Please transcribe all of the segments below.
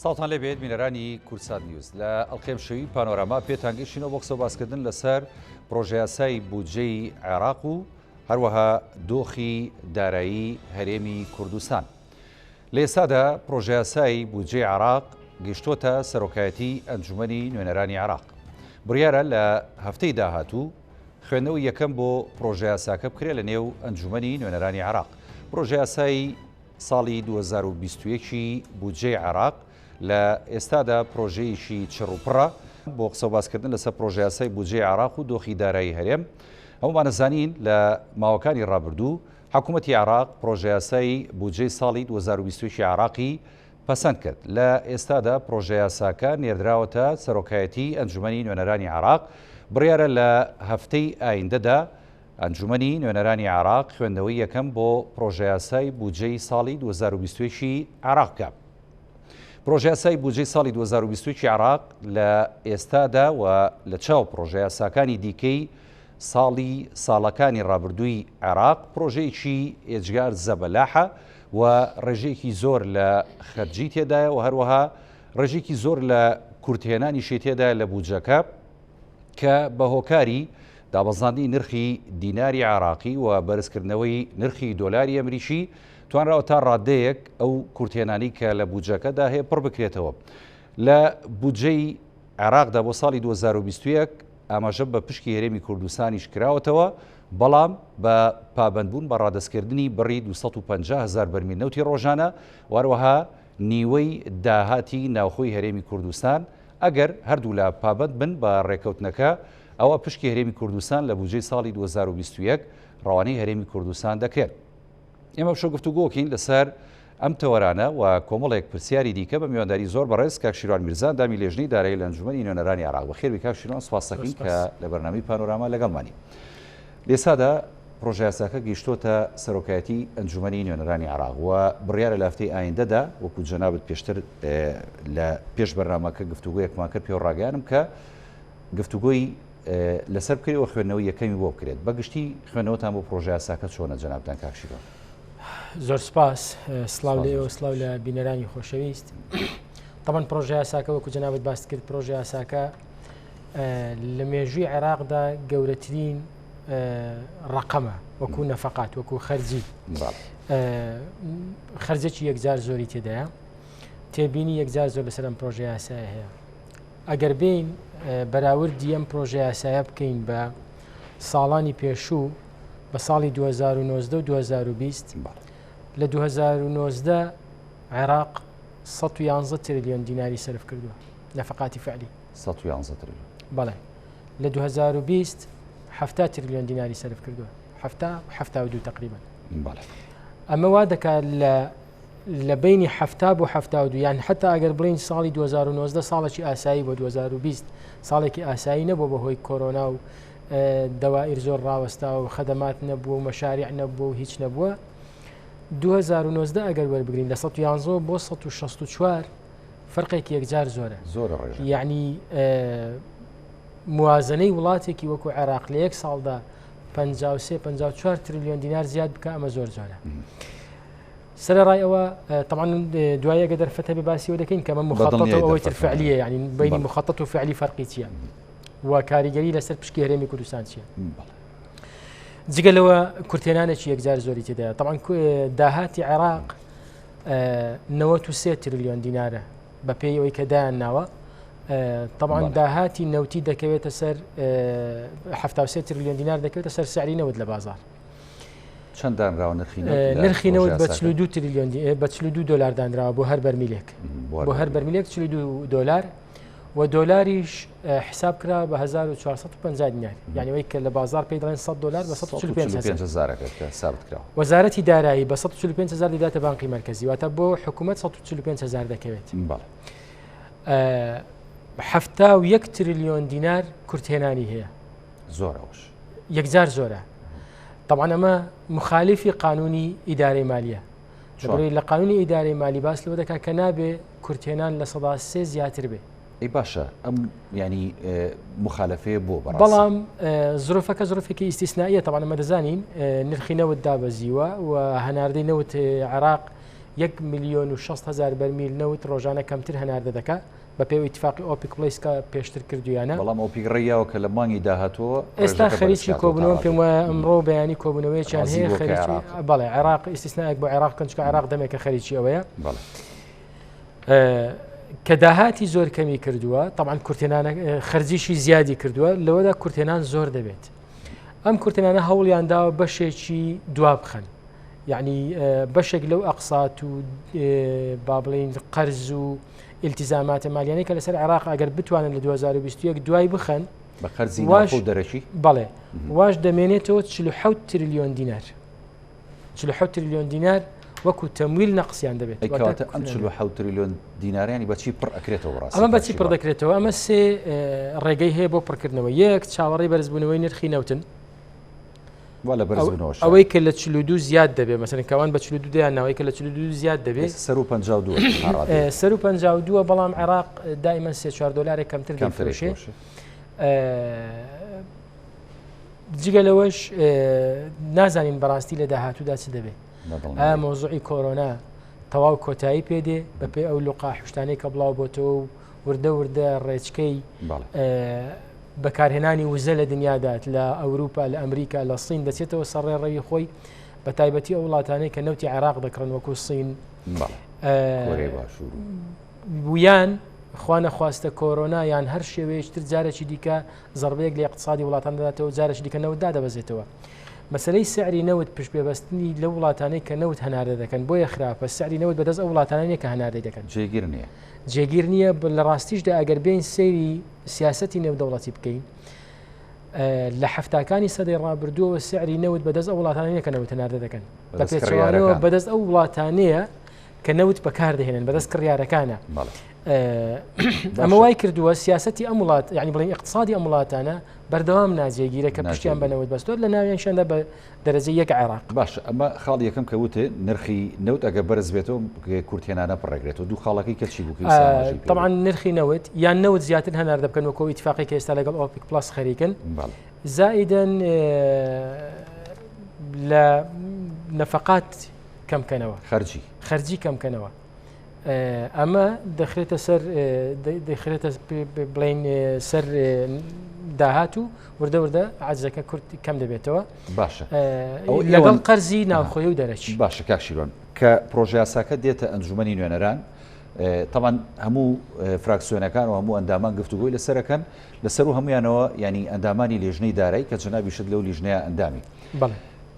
ساڵتان لێبێت بینەرانی کورسات نیوز لە ئەڵقێم شەوی پانۆراما پێتانگەشتینەوە بۆ قسە باسکردن لەسەر پرۆژە یاسای بودجەی عێراق و هەروەها دۆخی دارایی هەرێمی کوردستان. لە ئێستادا پرۆژە یاسای بودجەی عێراق گەیشتۆتە سەرۆکایەتی ئەنجومەنی نوێنەرانی عێراق. بڕیارە لە هەفتەی داهاتوو خوێندنەوەی یەکەم بۆ پرۆژە یاساکە بکرێت لە نێو ئەنجومەنی نوێنەرانی عێراق. پرۆژە یاسای ساڵی 2021 بودجەی عێراق لە ئێستادا پرۆژەیەکی چڕوپڕە بۆ قسە باسکردن لەسەر پرۆژە یاسای بودجەی عێراق و دۆخی دارایی هەرێم. هەمومان دەزانین لە ماوەکانی ڕابردوو حکوومەتی عێراق پرۆژە یاسای بودجەی ساڵی 2021 عێراقی پەسەند کرد. لە ئێستادا پرۆژە یاساکە نێردراوەتە سەرۆکایەتی ئەنجومەنی نوێنەرانی عێراق. بڕیارە لە هەفتەی ئایندەدا ئەنجومەنی نوێنەرانی عێراق خوێندنەوەی یەکەم بۆ پرۆژە یاسای بودجەی ساڵی 2021 عێراق بکات. پرۆژە یاسای بودجەی ساڵی 2021 عێراق لە ئێستادا و لە چاو پرۆژە یاساکانی دیکەی ساڵەکانی ڕابردووی عێراق پرۆژەیەکی ئێجگار زەبەلاحە و ڕێژەیەکی زۆر لە خەرجی تێدایە و هەروەها ڕێژێکی زۆر لە کورتهێنانیشی تێدایە لە بودجەکە کە بە هۆکاری دابەزاندنی نرخی دیناری عێراقی و بەرزکردنەوەی نرخی دۆلاری ئەمریکی توانراوە تا ڕادەیەک ئەو کورتێنانی کە لە بودجەکەدا هەیە پڕ بکرێتەوە. لە بودجەی عێراقدا بۆ ساڵی 2021 ئاماژە بە پشکی هەرێمی کوردستانیش کراوەتەوە، بەڵام بە پابەندبوون بە ڕادەستکردنی بڕی 250,000 بەرمیل نەوتی ڕۆژانە و هەروەها نیوەی داهاتی ناوخۆی هەرێمی کوردستان. ئەگەر هەردوو لە پابەند بن بە ڕێکەوتنەکە ئەوە پشکی هەرێمی کوردستان لە بودجەی ساڵی 2021 ڕەوانەی هەرێمی کوردستان دەکرێت. ئێمە شۆ گفتوگۆکین لەسەر ئەم تەوەرانە و کۆمەڵێک پرسیاری دیکە بە میوانداری زۆر بەڕێز کاک شیروان میرزا دامی لێژنەی دارایی لە ئەنجومەنی نوێنەرانی عێراق. بەخێربی کاک شیروان، سوپاس دەکەین کە لە بەرنامەی پانۆراما لەگەڵمانی. لێسادا پرۆژە یاساکە گەیشتۆتە سەرۆکایەتی ئەنجومەنی نوێنەرانی عێراق و بڕیارە لە هەفتەی ئایندەدا وەکو جەنابەت پێشتر لە پێش بەرنامەکە گفتوگۆیەکمان کرد پێ ڕاگەیانم کە گفتوگۆی لەسەر بکرێتەوە خوێندنەوەی یەکەمی بۆ بکرێت. بەگشتی خوێندنەوەتان بۆ پرۆژە یاساکە چۆنە جەنابتان کاک شیروان؟ زۆر سپاس، سلااو لێەوە، سلااو لە بینەرانی خۆشەویست. طبعاً پرۆژە یاساکە وەکو جەنابەت باس کرد، پرۆژە یاساکە لە مێژووی عێراقدا گەورەترین ڕقەمە وەکو نەفەقات، وەکو خەرجی خەرجێکی یەکجار زۆری تێدایە. تێبینی یەکجار زۆر لەسەر ئەم پرۆژە یاسایە هەیە. ئەگەر بین بەراوردی ئەم پرۆژە یاسایە بکەین بە ساڵانی پێشوو بە ساڵی 2019 و 2020 لە 2019 عێراق 111 تریلیۆن دیناری سەرف کردووە نەفەقاتی فعلی. 111 تریلیۆن. بەڵێ. لە 2020 70 تریلیۆن دیناری سەرف کردووە. 72 تقریبا. بەڵێ. ئەمە وا دەکات لە بینی 70 بۆ 72 یان حتا ئەگەر بڵین ساڵی 2019 ساڵێکی ئاسایی بۆ 2020 ساڵێکی ئاسایی نەبوو بەهۆی کۆرۆنا و دەوائر زۆر ڕاوەستا و خەدەمات نەبووە و مەشاریع نەبووە و هیچ نەبووە. 2019 ئەگەر وەربگرین لە 111 بۆ 164 فەرقێکی یەکجار زۆرە. زۆرە ڕێژە. یعنی موازنەی وڵاتێکی وەکو عێراق لە یەک ساڵدا 53-54 تریلیۆن دینار زیاد بکە، ئەمە زۆر زۆرە. سەرەڕای ئەوە طبعاً دوایە گە دەرفەتە بێ باسیەوە دەکەین کە ئەمە مخەطەت ئەوەی تر فعلیە، یعنی بینی مخەطەت و فعلی فەرقی چییە و کاریگەری لەسەر پشکی هەرێمی کوردستان چییە. جگەلەوە کورتێنانێکی یەکجار زۆری تێدایە. طبعاً داهاتی عێراق 93 تریلیۆن دینارە بە پێی ئەوەی کە دایان ناوە. طبعاً داهاتی نەوتی دەکەوێتە سەر 73 تریلیۆن دینار دەکەوێتە سەر سعری نەوت لە بازار. چەند دانراوە نرخی نەوت بە 42 تریلیۆن بە 42 دلار دانراوە بۆ هەر بەرمیلێک، بۆ هەر بەرمیلێک 42 دلار و دۆلاریش حساب کرا بە 1450 دینار، یعنی ئەوەی کە لە بازار پێی دەڵێن 100 دلار بە 145,000 ثابت کراوە. وەزارەتی دارایی بە 145,000 دەداتە بانقی مرکزی، واتە بۆ حکوومەت 145,000 دەکەوێت. 71 تریلیۆن دینار کورتێنانی هەیە. زۆرەوەش یەکجار زۆرە. طبعاً ئەمە مخالفی قانونی ئیدارەی مالیە. لە قانونی ئیدارەی مالی باس لەوە دەکات کە نابێ کورتێنان لە 3 زیاتر بێ. ئەی باشە ئەم ینی مخالفەیە بۆ بەڕاستی. بەڵام زۆرفەکە زۆرفێکی ئیستیسنائیە. طبعاً ئەمە دەزانین نرخی نەوت دابەزیوە و هەناردەی نەوت عێراق 1,600,000 بەرمیل نەوت ڕۆژانە کەمتر هەناردە دەکات بە پێی ئیتفاقی ئۆپیک پلیس کە پێشتر کردویانە. بەڵام ئۆپیک ڕێیاوە کە لە مانگی داهاتوە ئێستا خەریکی کۆبوونەوە پێم وایە ئەمڕۆ بەیانی کۆبوونەوەیان هەیە بەڵێ عێراق ئیسtisنایەک بۆ عێراق کەنچکە عێراق دەمێکە خەریکی ئەوەیە کە داهاتی زۆر کەمی کردووە. طبعاً کورتێنانە خەرجیشی زیادی کردووە لەوەدا کورتێنان زۆر دەبێت. ئەم کورتێنانە هەوڵیان داوە بەشێکی دوا بخەن، یعنی بەشێک لەو ئەقسات و با بڵین قەرز و ئیلتیزاماتە مالیانەی کە لەسەر عێراق ئەگەر بتوانن لە 2021 دوای بخەن بە قەرزی ناوخۆ دەرەکی بەڵێ واش دەمێنێتەوە 47 تریلیۆن دینار 47 تریلیۆن دینار وەکو تەمویل نەقسیان دەبێت. ئەم 47 تریلیۆن دیناریانی بەچی پڕ ئەکرێتەوە ڕاست ئەمە بەچی پڕ دەکرێتەوە. ئەمە سێ ڕێگەی هەیە بۆ پڕکردنەوە. یەک چاوەڕێی بەرزبوونەوەی نرخی نەوتن ئەوەی کە لە 42 زیاد دەبێت، مەسەن کەوان بە 42 دەیان ناوەی کە لە 42 زیاد دەبێت سەر و 52 بەڵام عێراق دائما 3-4 دلار کەمتر دەفرۆشێ. جگە لەوەش نازانین بەڕاستی لە داهاتوودا چ دەبێت. مۆزوعی کۆرۆنا تەواو کۆتایی پێدێ بە پێی ئەو لوقا حشتانەی کە بڵاو بۆتەوە و وردە ڕێچکەی بەکارهێنانی وزە لە دنیادات لە ئەوروپا لە ئەمریکا لە سین دەچێتەوە سەرڕێ ڕەوی خۆی بە تایبەتی ئەو وڵاتانەی کە نەوتی عێراق دەکڕن وەکو سین ویان خوانە خواستە کۆرۆنا یان هەر شێوەیەشتر جارێکی دیکە زەربەیەک لە اقتصادی وڵاتان دەداتەوە جارێکی دیکە نەوتدا دەبەزێتەوە. مەسەلەی سعری نەوت پشتپێبەستنی لە وڵاتانەی کە نەوت هەناردە دەکەن بۆیە خراپە. سعری نەوت بەدەست ئەو وڵاتانەیە کە هەناردەی دەکەن جێگیر نییە. لە ڕاستیشدا ئەگەر بین سەیری سیاسەتی نێودەوڵەتی بکەین لە هەفتاکانی سەدەی ڕابردووەوە سعری نەوت بەدەست ئەو وڵاتانەیە کە نەوت هەناردە دەکەن بە پێچەوانەوە بەدەست ئەو وڵاتانەیە کە نەوت بەکاردەهێنن بەدەست کڕیارەکانە. ئەمە وای کردووە سیاسەتی ئەم وڵات یعنی بڵین اقتصادی ئەم وڵاتانە بەردەوام ناجێگیرە کە پشتیان بەنەوت بەستۆر لە ناویانشاندا بە دەرەجەی یەک عێراق. باش ئەمە خاڵی یەکەم کە وتێ نرخی نەوت ئەگە بەرز بێتەوە کورتێنانە پڕێگرێتەوە. دوو خاڵەکەی کە چی بوو طبعا نرخی نەوت یان نەوت زیاتر هەناردە بکەن وەکو ئیتفاقی کە ئێستا لەگەڵ ئۆپیک پلاس خەریکن زائیدەن لە نەفەقات کەمکەنەوە خەرجی کەمکەنەوە. ئەمە دەخرێتە سەر دەخرێتە بڵین سەر داهات و وردە عەجزەکە کورد کەم دەبێتەوە. باشە لەگەڵ قەرزی ناوخۆی و دەرەچی. باشە کاکشیرۆن کە پرۆژه یاساکە دێتە ئەنجومەنی نوێنەران طبعا هەموو فراکسیۆنەکان و هەموو ئەندامان گفتوگۆی لەسەرەکەن لەسەر و هەمویانەوە ینی ئەندامانی لێژنەی دارایی کە جەنابیشت لەو لیژنەیە ئەندامی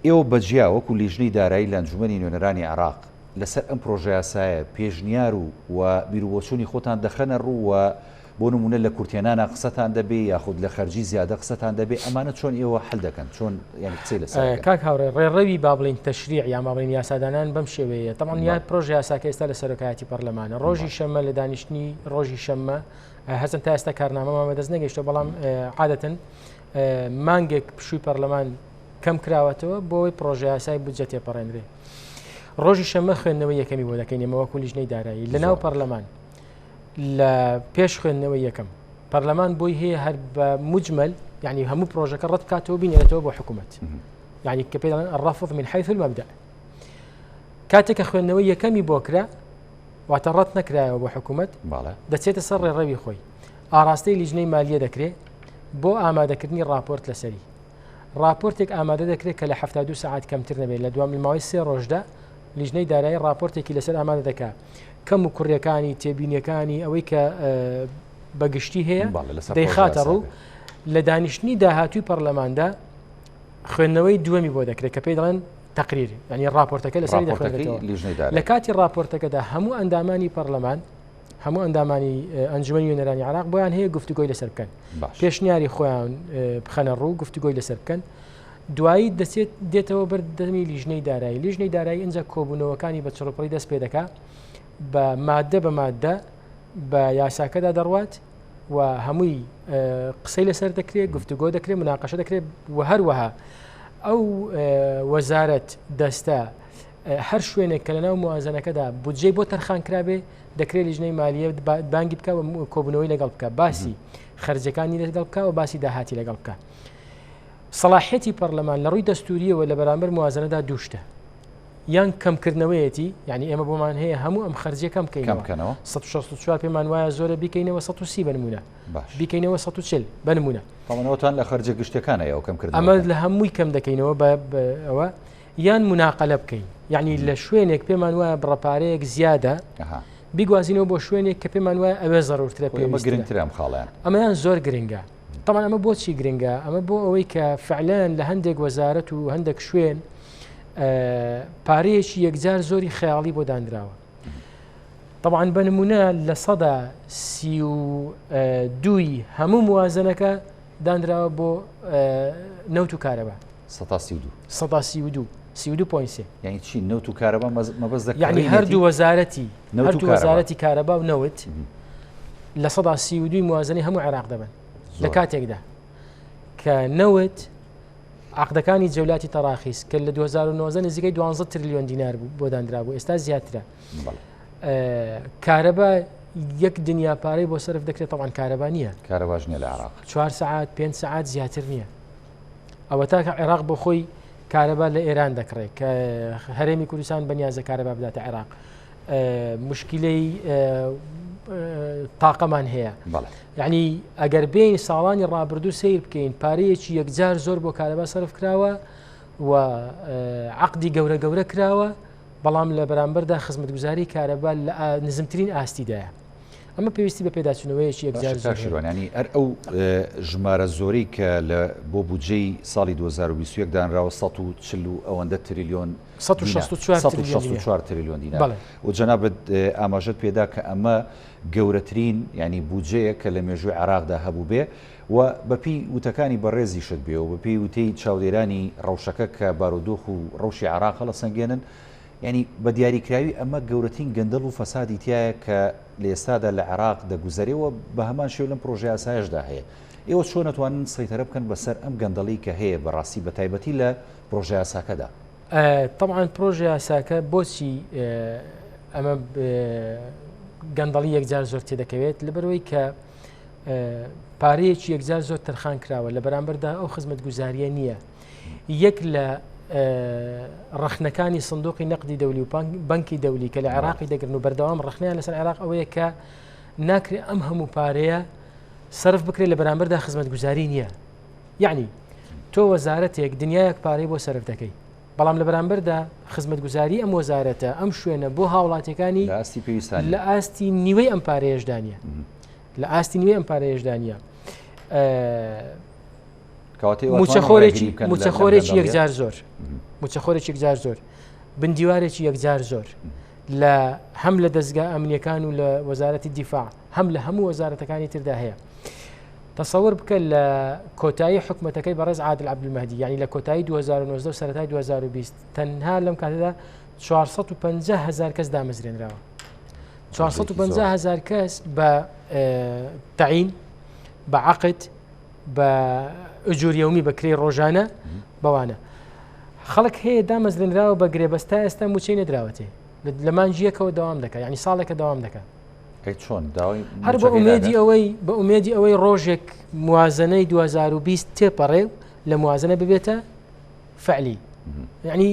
ئێوە بەجیا وەکو لیژنەی دارایی لە ئەنجومەنی نوێنەرانی عێراق لەسەر ئەم پرۆژه یاسایە پێشنیار و بیرروبۆچوونی خۆتان دەخەنە ڕوو و بۆ نمونە لە کورتێنانە قسەتان دەبێ یاخود لە خەرجی زیادە قسەتان دەبێ ئەمانە چۆن ئێوە حل دەکەن چۆن یعنی قسەی لەسەر کاک هاوڕێ ڕێڕەوی با بڵین تەشریع یا ما بڵین یاسادانان بەم شێوەیە. طبعاً یا پرۆژه یاساکە ئێستا لە سەرۆکایەتی پەرلەمانە ڕۆژی شەممە لە دانیشتنی ڕۆژی شەممە هەچەند تا ئێستا کارنامەمان بەدەست نەگەیشتە بەڵام عادەتەن مانگێک پشووی پەرلەمان کەم کراوەتەوە بۆی پرۆژه یاسای بودجە تێپەڕێنرێ. ڕۆژی شەممە خوێندنەوەی یەکەمی بۆ دەکەین ئێمە وەکو لیژنەی دارایی لە ناو پەرلەمان لە پێش خوێندنەوەی یەکەم پەرلەمان بۆی هەیە هەر بە مجمل یعنی هەموو پرۆژەکە ڕەت بکاتەوە بینێتەوە بۆ حکوومەت یعنی کە پێ دەڵێن الرفض من حيث المبدأ. کاتێک کە خوێندنەوەی یەکەمی بۆ کرا واتە ڕەت نەکرایەوە بۆ حکوومەت دەچێتە سەر ڕێڕەوی خۆی. ئاراستەی لیژنەی مالیە دەکرێت بۆ ئامادەکردنی راپۆرت لەسەری. راپۆرتێک ئامادە دەکرێت کە لە 72 ساعات کەمتر نەبێت لە دوام ماوەی 3 ڕۆژدا لیژنەی دارایی راپۆرتێکی لەسەر ئامادە دەکات کەم و کوڕیەکانی تێبینیەکانی ئەوەی کە بەگشتی هەیە دەیخاتە ڕوو لە دانیشتنی داهاتووی پەرلەماندا خوێندنەوەی دووەمی بۆ دەکرێت کە پێی دەڵێن تەقریر ینی راپۆرتەکە لەسەری دەخوێنێتەوە. لە کاتی راپۆرتەکەدا هەموو ئەندامانی پەرلەمان هەموو ئەندامانی ئەنجومەنی نوێنەرانی عێراق بۆیان هەیە گفتوگۆی لەسەر بکەن پێشنیاری خۆیان بخەنە ڕوو گفتوگۆی لەسەر بکەن. دوایی دەچێت دێتەوە بەردەمی لیژنەی دارایی. لیژنەی دارایی ئەنجا کۆبوونەوەکانی بە چڕۆپڕی دەست پێ دەکات بە مادە بە مادە بە یاساکەدا دەڕوات و هەمووی قسەی لەسەر دەکرێت گفتوگۆ دەکرێت مناقەشە دەکرێت و هەروەها ئەو وەزارەت دەستە هەر شوێنێک کە لەناو موازنەکەدا بودجەی بۆ تەرخانکرابێ دەکرێت لیژنەی مالیە بانگی بکە و کۆبوونەوەی لەگەڵ بکە باسی خەرجەکانی لەگەڵ بکە و باسی داهاتی لەگەڵ بکە. سەلاحیەتی پەرلەمان لە ڕووی دەستوریەوە لە بەرامبەر موازنەدا دووشتە یان کەمکردنەوەیەتی یعنی ئێمە بۆمان هەیە هەموو ئەم خەرجیە کەم کەمکەنەوە 164 پێمان وایە زۆرە بیکەینەوە 130 بنمونە بیکەینەوە 140 بنمونە تاوانەوەتان لە خەرجە گشتەکانەیە و کەمکردن ئەمە لە هەمووی کەم دەکەینەوە ئەوە یان مناقەلە بکەین یعنی لە شوێنێک پێمان وایە بڕەپارەیەک زیادە بیگوازینەوە بۆ شوێنێک کە پێمان وایە ئەوێ زەڕورترە گرنگترم خاڵیان ئەمەیان زۆر گرنگە طبعا ئەمە بۆچی گرنگە ئەمە بۆ ئەوەی کە فعلەن لە هەندێک وەزارەت و هەندێک شوێن پارەیەکی یەکجار زۆری خەیاڵی بۆ دانراوە طبعا بەنمونە لە 132 هەموو موازنەکە دانراوە بۆ نەوت و کارەبا 132 یعنی چی نەوت و کارەبا مەبەست دەکەن یعنی هەردوو وەزارەتی کارەبا و نەوت لە 132 موازنەی هەموو عێراق دەبن لە کاتێکدا کە نەوت عقدەکانی جەولاتی تەراخیس کە لە 2019 نزیکەی 12 تریلیۆن دینار بوو بۆ دانرابوو ئێستا زیاترە کارەبا یەک دنیا پارەی بۆ سەرف دەکرێت طبعا کارەبا نییە کارەباش نییە لە عێراق 4 ساعات 5 ساعات زیاتر نییە ئەوە تاکە عێراق بۆ خۆی کارەبا لە ئێران دەکڕێت کە هەرێمی کوردستان بەنیازە کارەبا بداتە عێراق مشکلەی تاقەمان هەیە یعنی ئەگەر بین ساڵانی ڕابردوو سیر بکەین پارەیەکی یەکجار زۆر بۆ کارەبا سەرف کراوە و عقدی گەورە کراوە بەڵام لە بەرامبەردا خزمەتگوزاری کارەبا لە نزمترین ئاستیدایە ئەمە پێویستی بە پێداچوونەوەیەکی یەکجار ینی ئەر ئەو ژمارە زۆری کە بۆ بودجەی ساڵی 2021 دانراوە 140 ئەوەندە تریلیۆن 164 تریلیۆن دینار و جەنابەت ئاماژەت پێدا کە ئەمە گەورەترین ینی بودجەیە کە لە مێژووی عێراقدا هەبوو بێ و بەپی وتەکانی بەڕێزی شت بێ و بەپی وتەی چاودێرانی ڕەوشەکە کە بارودۆخ و ڕەوشی عێراق هەڵە سەنگێنن ینی بە دیاریکراوی ئەمە گەورەترین گەندەڵ و فەسادی تایە کە لە ئێستادا لە عێراق دەگوزارێەوە بە هەمان شێو لەم پرۆژه یاسایشدا هەیە ئێوە چۆن نەتوانن سەیطرە بکەن بەسەر ئەم گەندەڵی کە هەیە بەڕاستی بە تایبەتی لە پرۆژه یاساکەدا طبعا پرۆژه یاساکە بۆچی ئەمە گەندەڵی یەکجار زۆر تێدەکەوێت لەبەرەوەی کە پارەیەکی یەکجار زۆر تەرخان کراوە لە بەرامبەردا ئەو خزمەتگوزاریە نییە یەک لە ڕخنەکانی سندوقی نەقدی دەولی و بانکی دەولی کە لە عێراقی دەگرن و بەردەوام ڕخنیان لەسەر عێراق ئەوەیە کە ناکرێت ئەم هەموو پارەیە سەرف بکرێت لە بەرامبەردا خزمەتگوزاری نییە یعنی تۆ وەزارەتێک دنیایەک پارەی بۆ سەرف دەکەی بەڵام لە بەرامبەردا خزمەتگوزاری ئەم وەزارەتە ئەم شوێنە بۆ هاوڵاتیەکانی لە ئاستی نیوەی ئەم پارەیەشدانە لە ئاستی نیوەی ئەم پارەیەشدانە موچەخۆرێکی یەکجار زۆر موچەخۆرێکی یەکجار زۆر بندیوارێکی یەکجار زۆر لە هەم لە دەستگا ئەمنیەکان و لە وەزارەتی دیفاع هەم لە هەموو وەزارەتەکانی تردا هەیە تەسەوەر بکە لە کۆتایی حکومەتەکەی بەڕێز عادل عەبدولمەهدی یعنی لە کۆتایی 2019 و سەرەتای 2020 تەنها لەم کاتەدا 450,000 کەس دامەزرێنراوە 450,000 کەس بە تەعین بە عەقد بە ئوجور یەومی بەکرێی ڕۆژانە بەوانە خەڵک هەیە دامەزرێنراوە بە گرێبەستا ئێستا موچەی نەدراوەتێ لە مانجیەکەوە دەوام دەکات یعنی ساڵێکە دەوام دەکات هەر بە ئومێدی ئەوەی ڕۆژێک موازنەی 2020 تێپەڕێ لە موازنە ببێتە فعلی یعنی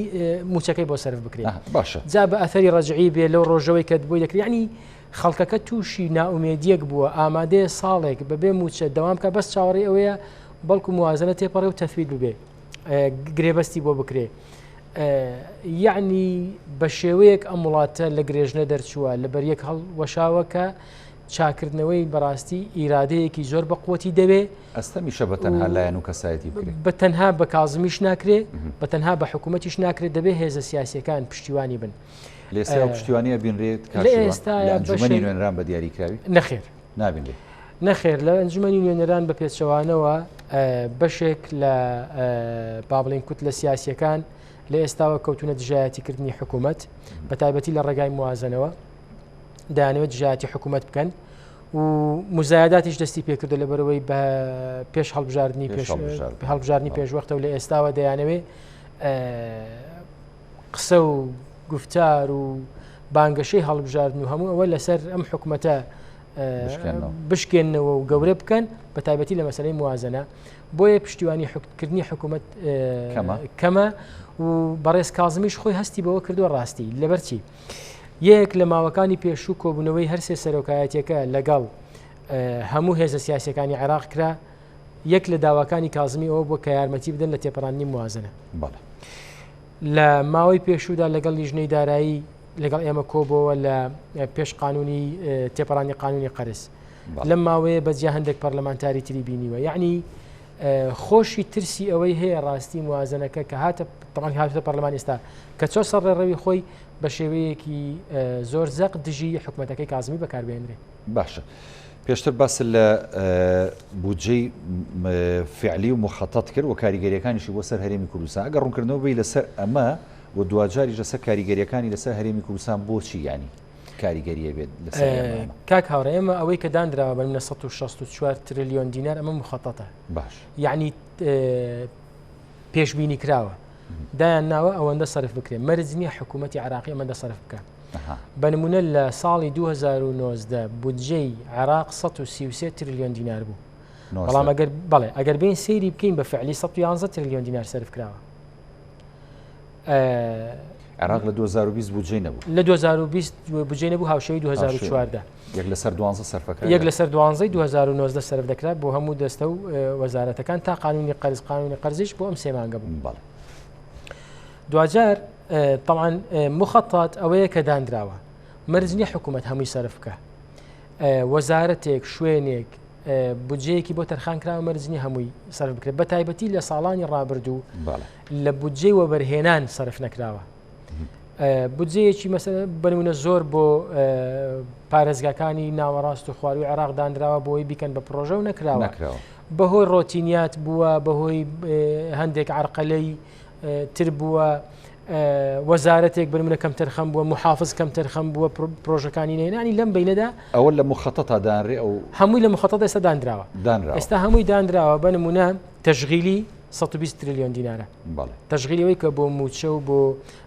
موچەکەی بۆ سەرف بکرێت باشە جا بە ئەثەری ڕەجعی بێ لەو ڕۆژەوەی کە بۆی دەکرێت یعنی خەڵکەکە تووشی ناومێدیەک بووە ئامادەیە ساڵێک بەبێ موچە دەوام کە بەس چاوەڕێی ئەوەیە بەڵکو موازنە تێپەڕێ و تەفوید ببێ گرێبەستی بۆ بکرێ یعنی بە شێوەیەک ئەم وڵاتە لە گرێژنە دەرچووە لەبەر یەک هەڵوەشاوە کە چاکردنەوەی بەڕاستی ئیرادەیەکی زۆر بە قووەتی دەوێ ئەستەمیشە بە تەنها لایەن و کەسایەتی بکرێت بە تەنها بە کازمیش ناکرێت بە تەنها بە حکوومەتیش ناکرێت دەبێ هێزە سیاسیەکان پشتیوانی بن لێستا پشتیوانیە بینرێت ئەنجومەنی نوێنەران بە دیاریکراوی نەخێر نابینێت نەخێر لە ئەنجومەنی نوێنەران بە پێچەوانەوە بەشێک لە با بڵێن کوت لە سیاسیەکان لە ئێستاوە کەوتونە دژایەتیکردنی حکوومەت بە تایبەتی لە ڕێگای موازنەوە دەیانەوێت دژایەتی حکوومەت بکەن و مزایداتیش دەستی پێکردو لەبەرەوەی بە پێش هەڵبژاردننی پێشوەختە و لە ئێستاوە دەیانەوێت قسە و گفتار و بانگەشەی هەڵبژاردن و هەموو ئەوە لەسەر ئەم حکوومەتە بشکێنەوە و گەورە بکەن بە تایبەتی لە مەسەلەی موازنە بۆیە پشتیوانی کردنی حکوومەت کەمە و بەڕێز کازمیش خۆی هەستی بەوە کردووە ڕاستی لەبەرچی یەک لە ماوەکانی پێشوو کۆبوونەوەی هەرسێ سەرۆکایەتەکە لەگەڵ هەموو هێزە سیاسەکانی عێراق کرا یەک لە داواکانی کازمی ئەوە بۆ کە یارمەتی بدەن لە تێپەڕاندنی موازنە لە ماوەی پێشوودا لەگەڵ لیژنەی دارایی لەگەڵ ئێمە کۆبەوە لە پێش قانونی تێپەڕانی قانونی قەرز لەم ماوەیە بەجیا هەندێک پەرلەمانتاری تری بینیوە یعنی خۆشی ترسی ئەوەی هەیە ڕاستی موازنەکە کە هاتە پەرلەمان ئێستا کە چۆ سەرڕێڕەوی خۆی بە شێوەیەکی زۆر زەق دژی حکوومەتەکەی کازمی بەکاربێنرێ باشە پێشتر باس لە بودجەی فعلی و مخەتەت کرد و کاریگەریەکانیشی بۆ سەر هەرێمی کوردستان ئەگەر ڕوونکردنەوە بی لەسەر ئەمە و دوجاریش لەسەر کاریگەریەکانی لەسەر هەرێمی کوردستان بۆچی ینی کاریگەریە بێت کاک هاوڕێ ئێمە ئەوەی کە دانراوە بە 164 تریلیۆن دینار ئەمە مخەتەتە باش یعنی پێشبینی کراوە دایان ناوە ئەوەندە سەرف بکرێن مەرج نییە حکوومەتی عراقی ئەمەندە سەرف بکە بەنمونە لە ساڵی 2019 بودجەی عراق 133 تریلیۆن دینار بوو بەڵام ئەگەر بین سەیری بکەین بە فعلی 111 تریلیۆن دینار سەرف کراوە عراق لە 2020 بودجێ نەبوو لە 2020 بودجێ نەبوو هاوشەوی 2014 یەک لەسەر 12 سەرفەکە یەک لەسەر 12 2019 سەرف دەکرا بۆ هەموو دەستە و وەزارەتەکان تا قانونی قەرزیش بۆ ئەم سێمانگە بوو دوجار طبعا مخطط ئەوەیە کە دانراوە مەرج نییە حکوومەت هەمووی سەرف بکە وەزارەتێک شوێنێک بودجەیەکی بۆ تەرخان کراوە مەرج نییە هەمووی سەرف بکرێت بە تایبەتی لە ساڵانی ڕابردوو لە بودجەی وەبەرهێنان سەرف نەکراوە بودجەیەکی مەسەلەن بنمونە زۆر بۆ پارێزگاکانی ناوەڕاست و خواروی عێراق دانراوە بۆی بیکەن بە پرۆژە و نەکراوە بەهۆی ڕۆتینیات بووە بەهۆی هەندێک عرقەلەی تر بووە وەزارەتێک بنمونە کەم تەرخەم بووە محافظ کەم تەرخەم بووە پرۆژەکانی نێنانی لەم بینەدا ئەوە لە مخەتەتا دانرێ ئەو هەمووی لە مخەتەت ئێستا دانراوە ئێستا هەمووی دانراوە بنمونە تەشغیلی 120 تریلیۆن دینارە تەشغیلیەوەی کە بۆ موچە و بۆ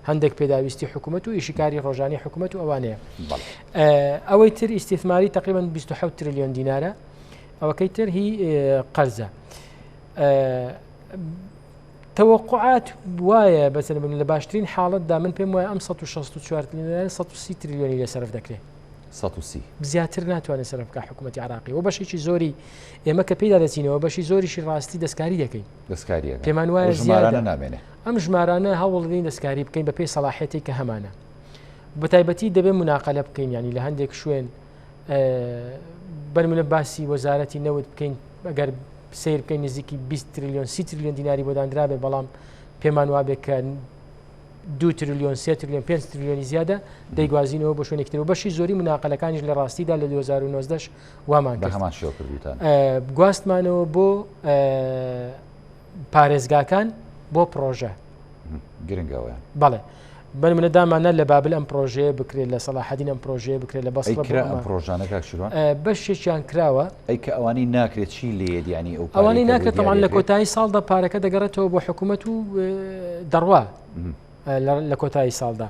هەندێک پێداویستی حکوومەت و ئیشیکاری ڕۆژانی حکوومەت و ئەوانەیە ئەوەی تر ئیسیثماری تقریبا 27 تریلیۆن دینارە ئەوەکەی تر هی قەرزە توقعات وایە بەسەر لە باشترین حاڵەتدا من پێم وایە ئەم 164 130 تریلیۆنی لەسەرف دەکرێت 130 زیاتر ناتوانێت سەرف بکە حکوومەتی عراقی و بەشێکی زۆری ئێمە کە پێدا دەچینەوە بەشی زۆریشی ڕاستی دەستکاری دەکەین پێمان وایە زیادە نامێنێ ئەم ژمارانە هەوڵدەین دەستکاری بکەین بە پێی سەلاحیەتی کە هەمانە بە تایبەتی دەبێت مناقەلە بکەین ینی لە هەندێک شوێن بەرمونە باسی وەزارەتی نەوت بکەین ئەگەر سیر بکەین نزیکی 20 تریلیۆن 30 تریلیۆن دیناری بۆ دانرابێ بەڵام پێمان وابێت کە 2 تریلیۆن 3 تریلیۆن 5 تریلیۆنی زیادە دەیگوازینەوە بۆ شوێنێکتر و بەشی زۆری مناقەلەکانیش لە ڕاستیدا لە 2019 وامان گواستمانەوە بۆ پارێزگاکان بۆ پرۆژە گرنگەوە بەڵێ بنمونە دامانە لە بابل ئەم پرۆژەیە بکرێت لە سەلاحەدین ئەم پرۆژەیە بکرێت لە پرۆژانەکەشیوان بەشێکیان کراوە ئەی کە ئەوانی ناکرێت چی لێت ینی ئەوانی ناکرێت تەمان لە کۆتایی ساڵدا پارەکە دەگەڕێتەوە بۆ حکوومەت و دەڕوا لە کۆتایی ساڵدا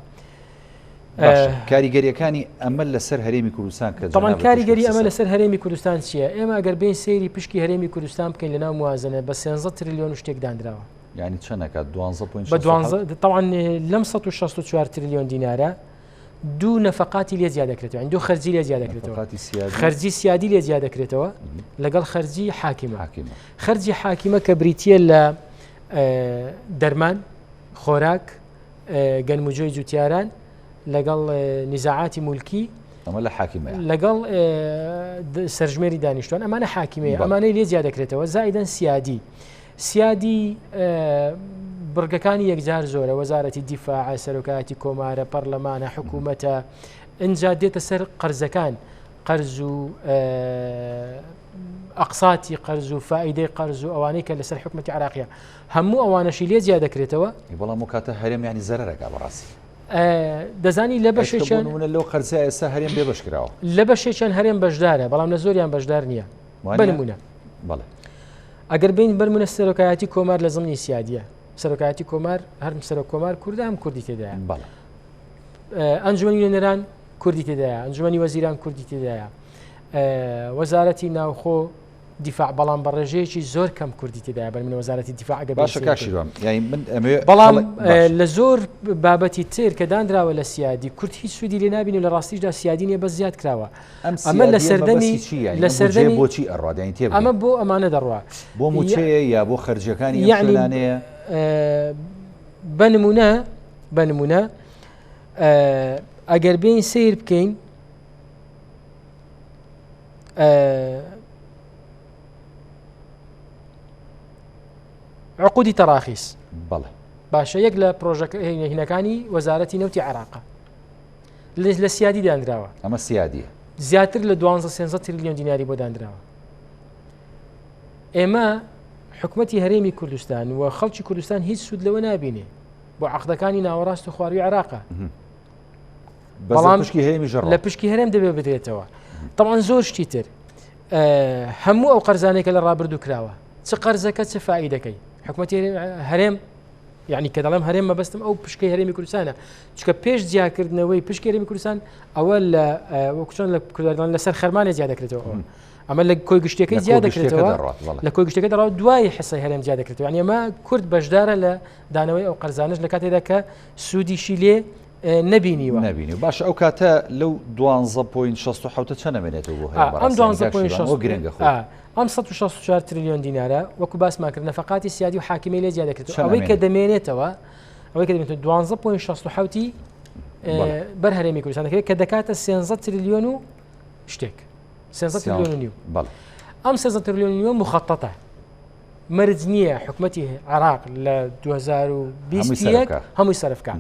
کاریگەریەکانی ئەمە لەسەر هەرێمی کوردستان کە تەمان کاریگەری ئەمە لەسەر هەرێمی کوردستان چییە ئێمە ئەگەر بین سەیری پشکی هەرێمی کوردستان بکەین لە ناو موازنە بە 13 تریلیۆن و شتێک دانراوە ینی چەندەکات 12 طبعا لەم 164 تریلیۆن دینارە دوو نەفقاتی لێ زیاد دەکرێتەوە دوو خەرجی لێ زیاد دەکرێتەوە خەرجی سیادی لێ زیاد دەکرێتەوە لەگەڵ خەرجی حاکمە خەرجی حاکمە کە بریتیە لە دەرمان خۆراک گەنموجۆی جوتیاران لەگەڵ نزاعاتی مولکی ئەمە لە حاکمە لەگەڵ سەرژمێری دانیشتوان ئەمانە حاکمەیە ئەمانەی لێ زیاد دەکرێتەوە زائیدەن سیادی بڕگەکانی یەکجار زۆرە وەزارەتی دیفاع سەرۆکایەتی کۆمارە پەرلەمانە حکوومەتە ئەنجا دێتە سەر قەرزەکان قەرز و ئەقساتی قەرز و فائیدەی قەرز و ئەوانەی کە لەسەر حکوومەتی عراقیە هەموو ئەوانەشی لێ زیاد دەکرێتەوە بەڵام و کاتە هەرێم ینی زەرەرەکە بەڕاستی دەزانی لە بەشێکیان لەو قەرزە ئێستا هەرێم بێ بەشکراوە لە بەشێکیان هەرێم بەشدارە بەڵام لە زۆریان بەشدار نییە بنمونە بەڵێ ئەگەر بین بەرمونە سەرۆکایەتی کۆمار لە زمانی سیادیە سەرۆکایەتی کۆمار هەرم سەرۆک کۆمار کوردە هەم کوردی تێدایە ئەنجومەنی نوێنەران کوردی تێدایە ئەنجومەنی وەزیران کوردی تێدایە وەزارەتی ناوخۆ دیفاع بەڵام بەڕێژەیەکی زۆر کەم کوردی تێدایە بەر من وەزارەتی دیفاع باشە کاکشیروان یعنی من بەڵام لە زۆر بابەتی تر کە دانراوە لە سیادی کورد هیچ سوودی لێ نابینی لە ڕاستیشدا سیادی نیە بە زیاد کراوە ئەمە لە سەردەمی بۆچی ئەڕادانی تێ ئەمە بۆ ئەمانە دەڕوا بۆ موچەیە یا بۆ خەرجەکانی یانەیە بنمونە ئەگەر بین سیر بکەین عقودی تەراخیص بەڵێ باشە یەک لە پرۆژەکە هینەکانی وەزارەتی نەوتی عێراقە لە سیادی دانراوە ئەمە سیادیە زیاتر لە 12 تریلیۆن دیناری بۆ دانراوە ئێمە حکومەتی هەرێمی کوردستان و خەڵکی کوردستان هیچ سوود لەوە نابینێ بۆ عقدەکانی ناوەڕاست و خواروی عێراقە بەڵام لە پشکی هەرێم دەبێ بدرێتەوە طبعاً زۆر شتی تر هەموو ئەو قەرزانێکە لە ڕابردوو کراوە چ قەرزەکە چه فائیدەکەی حکومەتی هەرێم یعنی کە دەڵێم هەرێم مەبەستم ئەو پشکەی هەرێمی کوردستانە چکە پێش جیاکردنەوەی پشکی هەرێمی کوردستان ئەوە لە وەکوچۆن لە کوردستان لەسەر خەرمانە زیاد دەکرێتەوە ئەمە لە کۆی گشتەکەی زیاد دەکرێتەوە لە کۆی گشتەکە دەڕاو دوای حسای هەرێم زیاد دەکرێتەوە یعنی ئەمە کورد بەشدارە لە دانەوەی ئەو قەرزانش لە کاتێکدا کە سوودیشی لێ نبینیوە باش ئەو کاتە لەو 12.67 چەند نامێنێتەوە بۆ هەیە ئەم 164 تریلیۆن دینارە وەکو باسماکرد نەفەقاتی سیادی و حاکمی لێ زیاد دەکرێتەوە ئەوەی کە دەمێنێتەوە ئەوەی کە دەمێنێتەوە 12.67 بەر هەرێمی کوردستان دەکرێت کە دەکاتە 13 تریلیۆن و شتێک 13 تریلیۆن و نیو ئەم 13 تریلیۆن و نیو مخەتەتە مەرج نییە حکومەتی عێراق لە 2020 هەمووی سەرفکە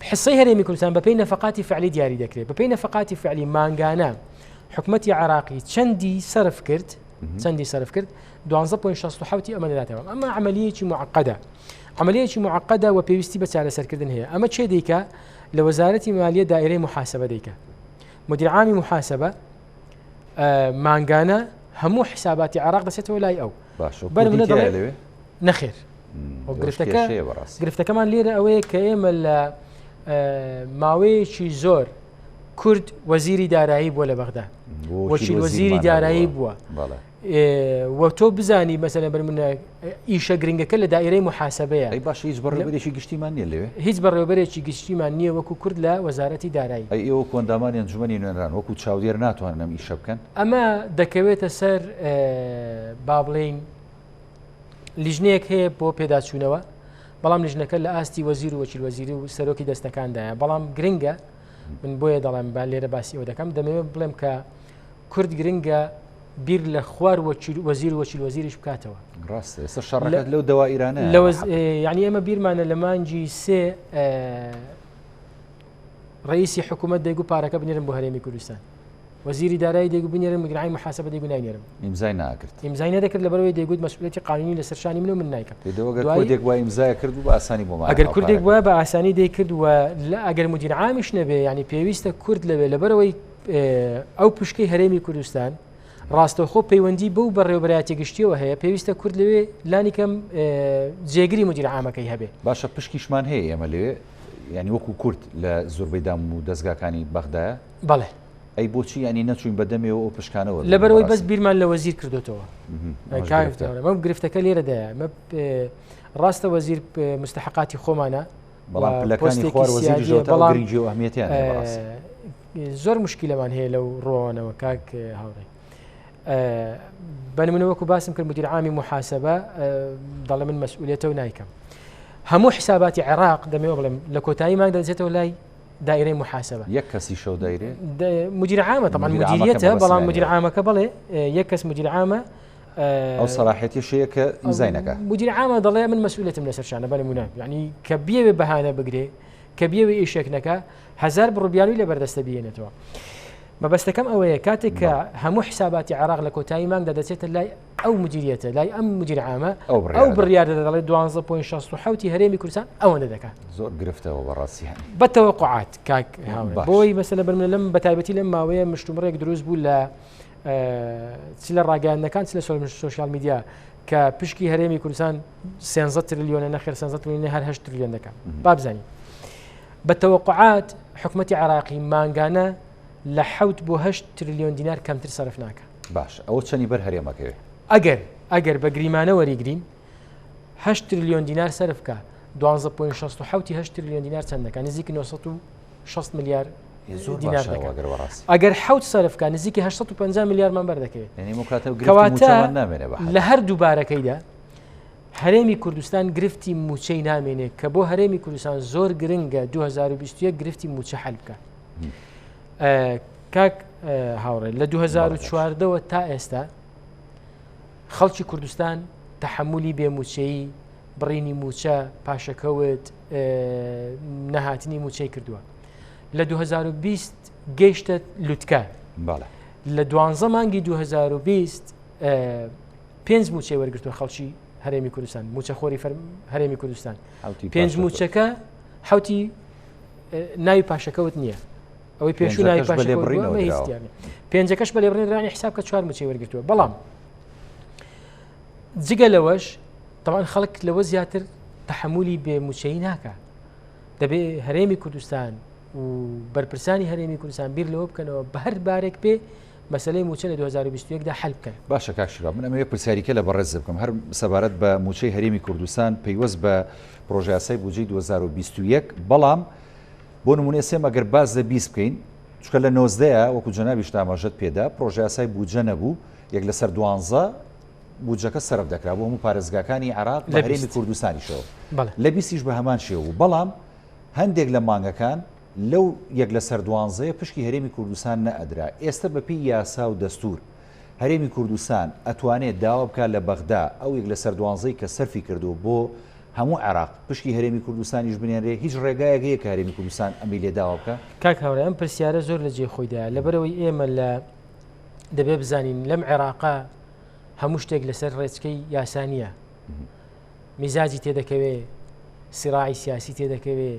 حصەی هەرێمی کوردستان بەپێی نەفەقاتی فعلی دیاری دەکرێت بەپێی نەفەقاتی فعلی مانگانە حکومەتی عێراقی چەندی سەرف کرد 12.67 ئەمە دەداتەوە ئەمە عملیەکی معقدە و پێویستی بە چارەسەرکردن هەیە ئەمە چێ دەیکە لە وەزارەتی مالیە دائیرەی محاسبە دەیکە مدیر عامی محاسبە مانگانە هەموو حساباتی عێراق دەچێتەوە لای ئەو بەرمنە دەڵێ نەخێر گرفتەکەمان لێرە ئەوەیە کە ئێمە لە ماوەیەکی زۆر کورد وەزیری دارایی بووە لە بەغدا وەکیل وەزیری دارایی بووە و تۆ بزانی مەسەلەن بەرمنە ئیشە گرنگەکە لە دائیرەی محاسبەیە باش هیچ بەڕێوەبەرێکی گشتیمان نییە لێوێ هیچ بەڕێوەبەرێکی گشتیمان نییە وەکو کورد لە وەزارەتی دارایی ئێوە کۆندامانی ئەنجومەنی نوێنران وەکو چاودێر ناتوانن ئەم ئیشە بکەن ئەمە دەکەوێتە سەر با بڵێین لیژنەیەک هەیە بۆ پێداچوونەوە بەڵام لیژنەکە لە ئاستی وەزیر و وەکیل وەزیری و سەرۆکی دەستەکاندایە بەڵام گرنگە من بۆیە دەڵێم با لێرە باسی ئەوە دەکەم دەمەوێت بڵێم کە کورد گرنگە بیر لە خوار وەزیر و وەکیل وەزیریش بکاتەوە ڕاستە ئێستا شەڕەکەت لەو دەوائیرانە یعنی ئێمە بیرمانە لە مانجی سێ ڕئیسی حکوومەت دەیگو پارەکە بنێرم بۆ هەرێمی کوردستان وەزیری دارایی دەیگو بنێرم مدیرعامی محاسبە دەیگو ناینێرم ئیمزای ناکرد ئیمزای نەدەکرد لەبەرەوەی دەیگوت مەسئولیەتی قانونی لەسەر شانی من و من نایکەم کوردێک وای ئیمزای کرد و بە ئاسانی بۆ ئەگەر کوردێک وایە بە ئاسانی دەیکرد و ئەگەر مدیر عامیش نەبێ یعنی پێویستە کورد لەبێ لەبەرەوەی ئەو پشکەی هەرێمی کوردستان ڕاستەوخۆ پەیوەندی بەو بەڕێوەبەرایەتی گشتیەوە هەیە پێویستە کورد لەوێ لانیکەم جێگری مدیر عامەکەی هەبێ باشە پشکیشمان هەیە ئێمە لەوێ ینی وەکو کورد لە زۆربەی دام و دەستگاکانی بەغدایە بەڵێ ئەی بۆچی ینی نەچوین بەدەمێەوە ئەو پشکانەوە لەبەرەوەی بەس بیرمان لە وەزیر کردوتەوە مە گرفتەکە لێرەدایە مە ڕاستە وەزیر مستحقاتی خۆمانە بەڵام پلەکانی خوار وەزیری گرنگی و ئەهمیەتیان زۆر مشکلەمان هەیە لەو ڕۆوانەوە کاک هاوڕێ بەنمونەوەکو باسم کرد مدیر عامی محاسبە دەڵێ من مەسئولیەتەوە نایکەم هەموو حساباتی عێراق دەمێ بڵێم لە کۆتایی مانگ دەچێتەوە لای دائیرەی محاسبە یەک کەسی شەو دایرێ مدیر عامە طبعا مدیریەتە بەڵام مدیر عامەکە بڵێ یەک کەس مدیر عامە ئەو سەلاحێتی شەیە کە ئیمزای نەکات مدیر عامە دەڵێ من مەسئولیەتم لەسەر شانە بەنمونە یعنی کە بیەوێ بەهانە بگرێ کە بیەوێ ئیشێک نەکە 1000 بڕوبیانوی لە بەردەستە بێنێتەوە مەبەستەکەم ئەوەیە کاتێک کە هەموو حساباتی عێراق لە کۆتایی مانگدا دەچێتە لای ئەو مدیریەتە لای ئەم مدیر عامە ئەو بڕیاردە دەڵێت 12.67 هەرێمی کوردستان ئەوەندە دەکات زۆر گرفتەوە بەڕاستیان بەتەوەقعات کاک بۆی مەسەلە بەرمە لەم بەتایبەتی لەم ماوەیە مشتومڕێک دروست بوو لە چ لە ڕاگەیاندنەکان چ لە سۆشیال میدیا کە پشکی هەرێمی کوردستان 13 تریلیۆنە نەخێر 13 تریلیۆنە هەر 8 تریلیۆن دەکات با بزانین بەتەوەقعات حکومەتی عێراقی مانگانە لە 7 بۆ 8 تریلیۆن دینار کەمتر سەرف ناکە. باش ئەوە چەنی بەر هەرێمەکەوێ ئەگەر بە گریمانە وەریگرین 8 تریلیۆن دینار سەرفکە 12.68 تریلیۆن دینار چەندەکە نزیکی 960 میلیارد دینار دەکات. ئەگەر حوت سەرفکە نزیکی 850 میلیاردمان بەردەکەوێت. کەواتە لە هەر دووبارەکەیدا هەرێمی کوردستان گرفتی موچەی نامێنێت کە بۆ هەرێمی کوردستان زۆر گرنگە 2021 گرفتی موچە حەل بکە. کاک هاوڕێ لە 2014ەوە تا ئێستا خەڵکی کوردستان تەحملی بێموچەیی بڕینی موچە پاشەکەوت نەهاتنی موچەی کردووە. لە 2020 گەیشتە لوتکە لە 12 مانگی 2020 5 موچەی وەرگرتووە خەڵکی هەرێمی کوردستان موچەخۆری هەرێمی کوردستان 5 موچەکە حوتی ناوی پاشەکەوت نییە ئەوەی پێشوو ناوی پاشەکەوت پێنجەکەش بە لێبڕێنرانی حساب کە 4 موچەی وەرگرتووە. بەڵام جگە لەوەش طبعاً خەڵک لەوە زیاتر تەحملی بێ موچەی ناکە. دەبێ هەرێمی کوردستان و بەرپرسانی هەرێمی کوردستان بیر لەوە بکەنەوە بە هەر بارێک پێ مەسلەی موچە لە 2021دا حەل بکەن. باشە کاکشرا من ئەمەیە پرسیاریکە لە بەڕێز بکەم هەر سەبارەت بە موچەی هەرێمی کوردستان پەیوەست بە پرۆژە یاسای بودجەی 2021 بەڵام بۆ نمونێ سێم ئەگەر باز لە 20 بکەین چکە لە 90 وەکو جەنابیش ئاماژەت پێدا پرۆژە یاسای بودجە نەبوو یەک لەسەر 12 بودجەکە سەرف دەکرا بۆ هەموو پارێزگاکانی عێراق لە هەرێمی کوردستانیشەوە لە 20ش بە هەمان شێوە بەڵام هەندێک لە مانگەکان لەو یەک لەسەر 12 پشکی هەرێمی کوردستان نەئەدرا. ئێستا بەپی یاسا و دەستور هەرێمی کوردستان ئەتوانێت داوا بکە لە بەغدا ئەو یەک لەسەر 12 کە سەرفی کردو بۆ هەموو عێراق پشکی هەرێمی کوردستانیش بنێنرێ هیچ ڕێگایەکەیە کە هەرێمی کوردستان ئەمی لێ داوا بکە. کاک هاوڕێ ئەم پرسیارە زۆر لە جێ خۆیدا لەبەرەوەی ئێمە لە دەبێ بزانین لەم عێراقا هەموو شتێک لەسەر ڕێچکەی یاسانیە میزاجی تێدەکەوێ سیراعی سیاسی تێدەکەوێ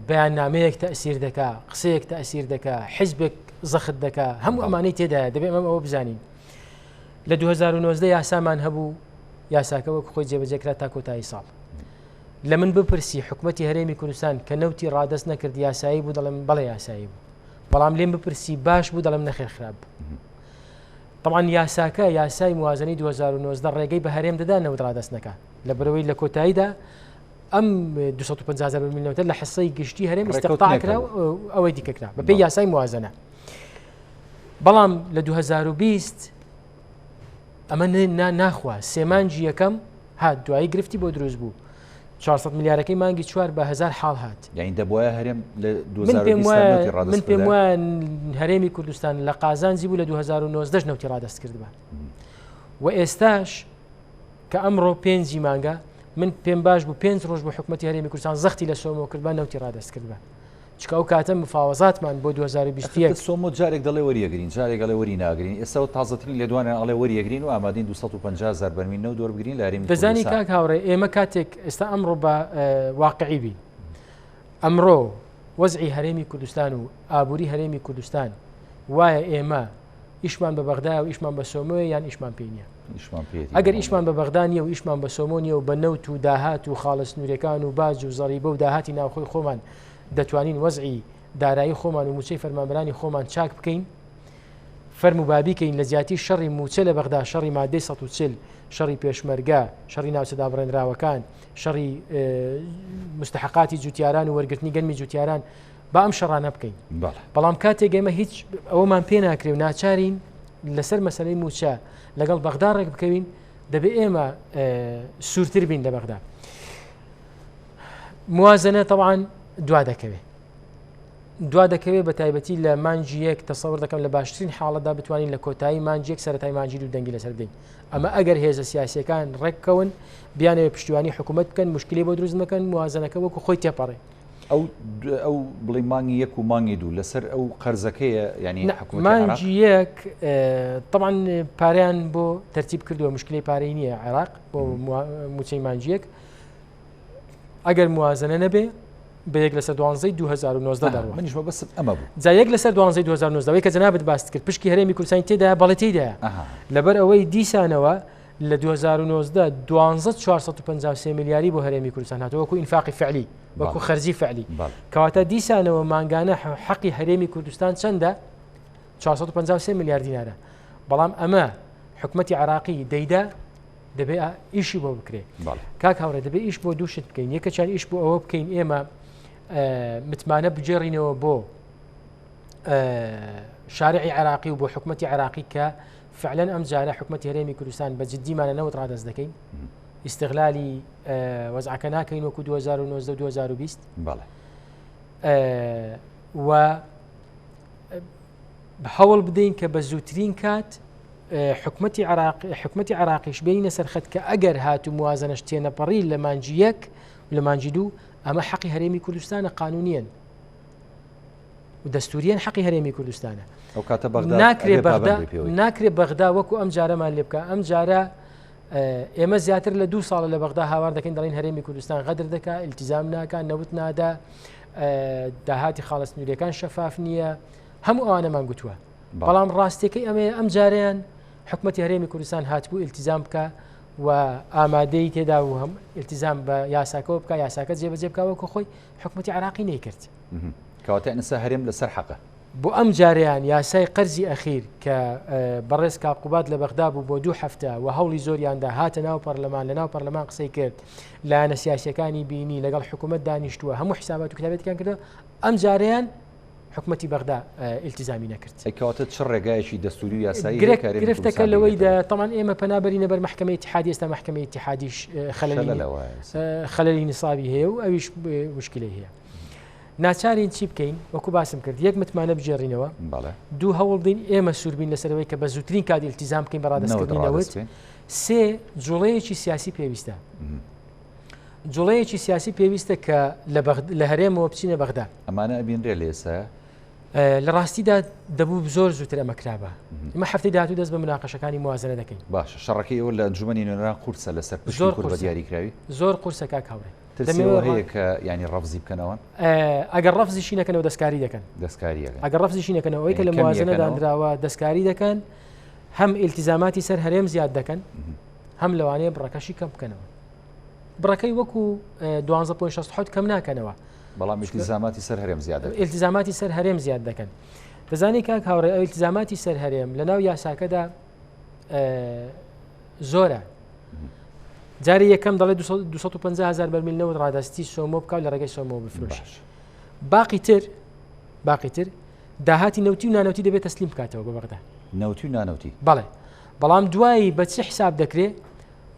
بەیاننامەیەک تەئسیر دەکا قسەیەک تەئسیر دەکا حیزبێک زەخت دەکا هەموو ئەمانەی تێدایە دەبێت ئەوە بزانین. لە 2019 یاسامان هەبوو یاساکە وەک خۆی جێبەجێکرا تا کۆتایی ساڵ لە من بپرسی حکوومەتی هەرێمی کوردستان کە نەوتی ڕادەست نەکرد یاسایی بوو دەڵێم بەڵێ یاسایی بوو بەڵام لێم بپرسی باش بوو دەڵێم نەخێر خراپ بوو. طبعا یاساکە یاسای موازنەی 2019 ڕێگەی بە هەرێم دەدا نەوت ڕادەست نەکات لە بەرەوەی لە کۆتاییدا ئەم 250,000 میلیۆن لە حسەی گشتی هەرێم استقطاع کرا ئەوەی دیکەکرا بەپێی یاسای موازنە. بەڵام لە 2020 ئەمە ناخوا سێمانجی یەکەم هات دوایی گرفتی بۆ دروست بوو 400 میلیارەکەی مانگی 4 بە 1000 حاڵ هات. یعنی دەبووە هەرێم لە 2020 من پێم وایە هەرێمی کوردستان لە قازانجی بوو لە 2019 نەوتی ڕادەست کردبە و ئێستاش کە ئەمڕۆ 5 مانگە من پێم باش بوو 5 ڕۆژ بۆ حکوومەتی هەرێمی کوردستان زەختی لە سۆمۆ کردبە نەوتی ڕادەست کردبە چکە ئەو کاتە مفاوەزاتمان بۆ 2021 سۆمۆ جارێک دەڵێ وەریەگرین جارێک دەڵێ وەری ناگرین ئێستا تازەترین لێ دوانیان ئەڵێ وەریەگرین و ئامادەین 250,000 بەرمیل نەو دۆر بگرین لە هەرێمی کوردستان. دەزانی کاک هاوڕێ ئێمە کاتێک ئێستا ئەمڕۆ بە واقعی بین ئەمڕۆ وەزعی هەرێمی کوردستان و ئابووری هەرێمی کوردستان وایە ئێمە ئیشمان بە بەغدایە و ئیشمان بە سۆمۆیە یان ئیشمان پێ نییە. ئەگەر ئیشمان بە بەغدانیە و ئیشمان بە سۆمۆنیە و بە نەوت و داهات و خاڵە سنوورەکان و باج و زەریبە و داهاتی ناوخۆی خۆمان دەتوانین وەزعی دارایی خۆمان و موچەی فەرمانبەرانی خۆمان چاک بکەین فەرم و بابیکەین لە زیاتی شەڕی موچە لە بەغدا شەڕی مادەی 140 شەڕی پێشمەرگە شەڕی ناوچەدا بڕێنراوەکان شەڕی مستحقاتی جوتیاران و وەرگرتنی گەنمی جوتیاران با ئەم شەڕانە بکەین. بەڵام کاتێک ئێمە هیچ ئەوەمان پێ ناکرێ و ناچارین لەسەر مەسەلەی موچە لەگەڵ بەغدا ڕێک بکەوین دەبێت ئێمە سوورتر بین لە بەغدا. موازنە طبعاً دوا دەکەوێت بە تایبەتی لە مانجی یەک تەسەوڕ دەکەم لە باشترین حاڵەتدا بتوانین لە کۆتایی مانجی یەک سەرەتای مانجی دوو دەنگی لەسەر بدەین. ئەمە ئەگەر هێزە سیاسیەکان ڕێککەون بیانەوە پشتیوانی حکوومەت بکەن مشکلی بۆ دروست مەکەن موازنەکە وەکو خۆی تێپەڕێ. ئەو بڵێ مانگی یەک و مانگی دوو لەسەر ئەو قەرزەکەیە ینی مانجی یەک طبعاً پاریان بۆ تەرتیب کردووە مشکلی پارەی نییە عێراق بۆ موچەی مانجی یەک ئەگەر موازنە نەبێ بە یەک لەسەر 2019 دەڕوە منیشمە بەس ئەمە بوو جا یەک لەسەر 2019 کە جەنابەت باست کرد پشکی هەرێمی کوردستانی تێدا بەڵێتیدایە لەبەر ئەوەی دیسانەوە لە 2019 453 میلیاری بۆ هەرێمی کوردستان هاتەوە وەکو ئینفاقی فعلی وەکو خەرجی فعلی کەواتە دیسانەوە مانگانە حەقی هەرێمی کوردستان چەندە 453 میلیارد دینارە بەڵام ئەمە حکومەتی عراقی دەیدا دەبێ ئیشی بۆ بکرێ کاک هاوڕێ دەبێ ئیش بۆ دووشت بکەین یەکەچان ئیش بۆ ئەوە بکەین ئێمە متمانە بجێڕینەوە بۆ شارعی عراقی و بۆ حکومەتی عراقی کە فعلا ئەم جارە حکومەتی هەرێمی کوردستان بە جددیمانە نەوت ڕادەست دەکەین ئیستغلالی وەزعەکە ناکەین وەکو 2019 و 2020 و هەوڵ بدەین کە بە زووترین کات حکومەتی عراقیش بینە سەرخەت کە ئەگەر هاتو موازنەش تێنەپەڕی لە مانجی یەک لە مانجی دوو ئەمە حەقی هەرێمی کوردستانە قانونیەن و دەستوریان حەقی هەرێمی کوردستانە ناکرێ بەغدا وەکو ئەم جارەمان لێ بکە ئەم جارە ئێمە زیاتر لە 2 ساڵە لە بەغدا هاوار دەکەین دەڵێن هەرێمی کوردستان غەدر دەکا ئیلتیزام ناکە نەوت نادا داهاتی خاڵستنووریەکان شەفاف نییە هەموو ئەوانەمان گوتووە بەڵام ڕاستیەکەی ئەم جارەیان حکومەتی هەرێمی کوردستان هاتبوو ئیلتیزام بکە و ئامادەی تێدا و هەم ئیلتیزام بە یاساکەوە بکە یاساکە جێبەجێ بکەوە کە خۆی حکومەتی عراقی نەیکرد کەواتە ئێستا هەرێم لەسەر حەقە بۆ ئەم جاریان یاسای قەرزی ئەخیر کە بەڕێز کاقوبات لە بەغدا بوو بۆ 2 هەفتە و هەوڵی زۆریاندا هاتە ناو پەرلەمان لە ناو پەرلەمان قسەی کرد لایەنە سیاسیەکانی بینی لەگەڵ حکوومەت دانیشتووە هەموو حسابات و کتابەتەکان کردەوە ئەم جاریان حکومەتی بەغدا ئیلتیزامی نەکرد کەواتە چ ڕێگایەکی دەستوری و یاسایی گرفتەکە لەوەیدا تەمان ئێمە پەنابەرینە بەر محکمەی اتحادی ئێستا محکمەی اتحادیش خەلەلی نسابی هەیە و ئەویش مشکلەی هەیە ناچارین چی بکەین وەکو باسم کرد یەک متمانە بجێڕینەوە دوو هەوڵ بدەین ئێمە سووربین لەسەرەوەی کە بە زووترین کات ئیلتیزام بکەین بە ڕادەستکردنەوەت سێ جوڵەیەکی سیاسی پێویستە جوڵەیەکی سیاسی پێویستە کە لە هەرێمەوە بچینە بەغدا ئەمانە ئەبینرێ لە ئێستا لە ڕاستیدا دەبوو زۆر زووتر ئەمە کرابە ئمە هەفتەی داهاتوو دەست بە مناقەشەکانی موازنە دەکەین باشە شەڕەکەی ئەوە لە ئەنجومەنی نوێنەران قورسە لەسەر زۆر بە دیاریکراوی زۆر قورسە کاک هاوڕێ ترسەوە هەیە کە ینی ڕەفزی بکەنەوە ئەگەر ڕەفزیشی نەکەنەوە دەستکاری دەکەن ئەگەر ڕەفزیشی نەکەنەوە ئەوەی کە لە موازنە دانراوە دەستکاری دەکەن هەم ئیلتیزاماتی سەر هەرێم زیاد دەکەن هەم لەوانەیە بڕەکەشی کەم بکەنەوە بڕەکەی وەکو 12.6 کەم ناکەنەوە بەڵام ئیلتیزاماتی سەر هەرێم زیاد دەکەن ئیلتیزاماتی سەر هەرێم زیاد دەکەن دەزانی کاک هاوڕێ ئەو ئیلتیزاماتی سەر هەرێم لە ناو یاساکەدا زۆرە جاری یەکەم دەڵێ 250,000 بەرمیل نەوت ڕادستی سۆمۆ بکاو لە ڕێگەی سۆمۆ بفرۆش باقی تر داهاتی نەوتی و نانەوتی دەبێت تەسلیم بکاتەوە بە بەغدا نەوتی و نانەوتی بەڵێ بەڵام دوایی بە چه حساب دەکرێت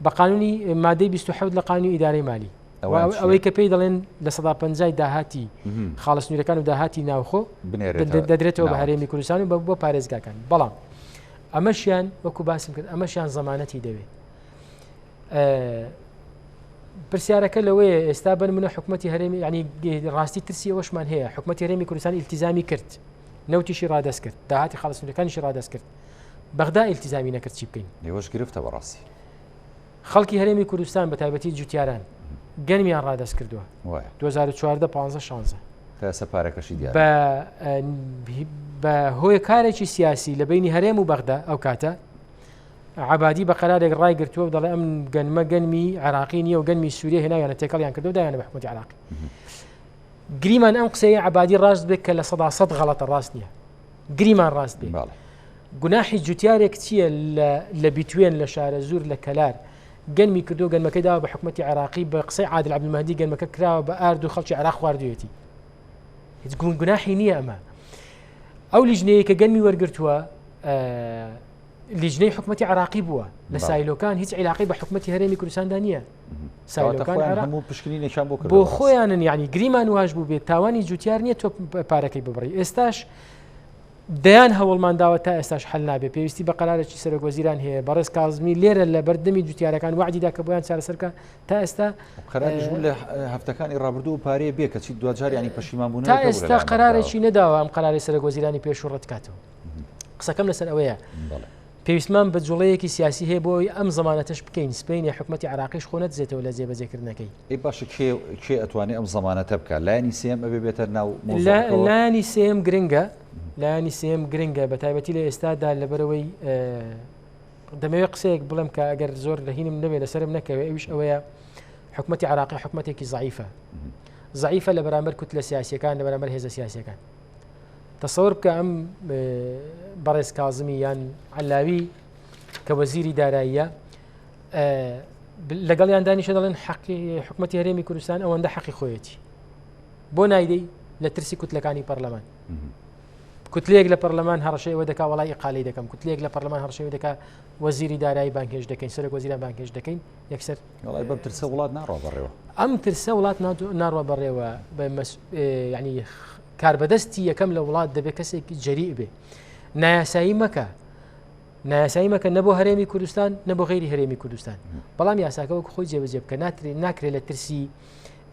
بە قانونی مادەی 27 لە قانونی ئیدارەی مالی ئەوەی کە پێی دەڵێن لە 150 داهاتی خاڵستنووریەکان و داهاتی ناوخۆ دەدرێتەوە بە هەرێمی کوردستان و بۆ پارێزگاکان بەڵام ئەمەشیان وەکو باسم کرد ئەمەشیان زەمانەتی دەوێت پرسیارەکە لەوەیە ئێستا بنمونە حکومەتی هەرێمی ینی ڕاستی ترسی ئەوەشمان هەیە حکومەتی هەرێمی کوردستان ئیلتیزامی کرد نەوتیشی ڕادەست کرد داهاتی خاڵستنووریەکانیشی ڕادەست کرد بەغدا ئیلتیزامی نەکرد چی بکەین لێوەش گرفتە بەڕاستی خەڵکی هەرێمی کوردستان بە تایبەتی جوتیاران گەنمیان ڕادەست کردووە 2014 15 16 تا سەپارەکەشی دیار بە هۆی کارێکی سیاسی لە بینی هەرێم و بەغدا ئەو کاتە عبادی بە قەرارێک ڕای گرتووە و دەڵێ ئەم گەنمە گەنمی عراقی نیە و گەنمی سووریە هێناویانە تێکەڵیان کردو دایانە بە حکومەتی عراقی گریمان ئەم قسەیە عبادی ڕاست بێت کە لە 100% غەڵەتە ڕاست نییە گریمان ڕاست بێ گوناحی جوتیارێک چییە لە بیتوێن لە شارە زور لە کەلار گەنمی کردو گەنمەکەی داوە بە حکومەتی عراقی بە قسەی عادل عەبدولمەهدی گەنمەکە کراوە بە ئارد و خەڵکی عراق خواردوێتی هیچ گوناحی نییە ئەمە ئەو لیژنەیە کە گەنمی وەرگرتووە لیژنەی حکومەتی عراقی بووە لە سایلۆکان هیچ علاقی بە حکومەتی هەرێمی کوردستاندا نییە سایلۆکان پشکنینێکیان بۆ خۆیانن یعنی گریمان واش بوو بێت تاوانی جوتیار نییە تۆ پارەکەی ببڕی ئێستاش دەیان هەوڵمان داوە تا ئێستاش حل نابێ پێویستی بە قەرارێکی سەرۆک وەزیران هەیە بەڕێز کاظمی لێرە لە بەردەمی جوتیارەکان وعدیدا کە بۆیان چارەسەرکە تا ئێستا قەراریش بوو لە هەفتەکانی ڕابردوو و پارەیە بێ کەچی دوجار ینی پەشیمان بوون تا ئێستا قەرارێکی نەداوە ئەم قەراری سەرۆک وەزیرانی پێش و ڕەت کاتەوە قسەکەم لەسەر ئەوەیە پێویستمان بە جوڵەیەکی سیاسی هەیە بۆی ئەم زەمانەتەش بکەین سپینی حکومەتی عراقیش خۆ نەدزێتەوە لە جێبەجێکردنەکەی ئەی باشە کێ ئەتوانێت ئەم زەمانەتە بکە لایەنی سێم ئەبێ بێتە ناو لایەنی سێم گرنگە لایەنی سێم گرنگە بە تایبەتی لە ئێستادا لەبەرەوەی دەمەوێت قسەیەک بڵم کە ئەگەر زۆر لەهینم نەبێت لەسرم نەکەوێت ئەوش ئەوەیە حکوومەتی عراقی حکوومەتێکی ضعیفە لە بەرامبەر کوتلە سیاسیەکان لە بەرامبەر هێزە سیاسیەکان تەسەور بکە ئەم بەڕێز کازمی یان علاوی کە وەزیری داراییە لەگەڵیان دانیشە دەڵێن حەقی حکوومەتی هەرێمی کوردستان ئەوەندە حەقی خۆیەتی بۆ نایدەی لە ترسی کوتلەکانی پەرلەمان کوتلەیەک لە پەرلەمان هەڕەشەیەوە دەکا وڵای ئیقالی دەکەم کوتلەیەک لە پەرلەمان هەڕەشەیەوە دەکا وەزیری دارایی بانکێش دەکەین سەرۆک وەزیران بانکێش دەکەین یەکسەر بەم ترسە وڵات ناڕۆ بەڕێوە ئەم ترسە وڵات ناڕوە بەڕێوە ینی کاربەدەستی یەکەم لە وڵات دەبێت کەسێکی جەریء بێ نایاسایی مەکە نەبۆ هەرێمی کوردستان نەبۆ غیری هەرێمی کوردستان بەڵام یاساکە وەکو خۆی جێبەجێ بکە ناکرێت لە ترسی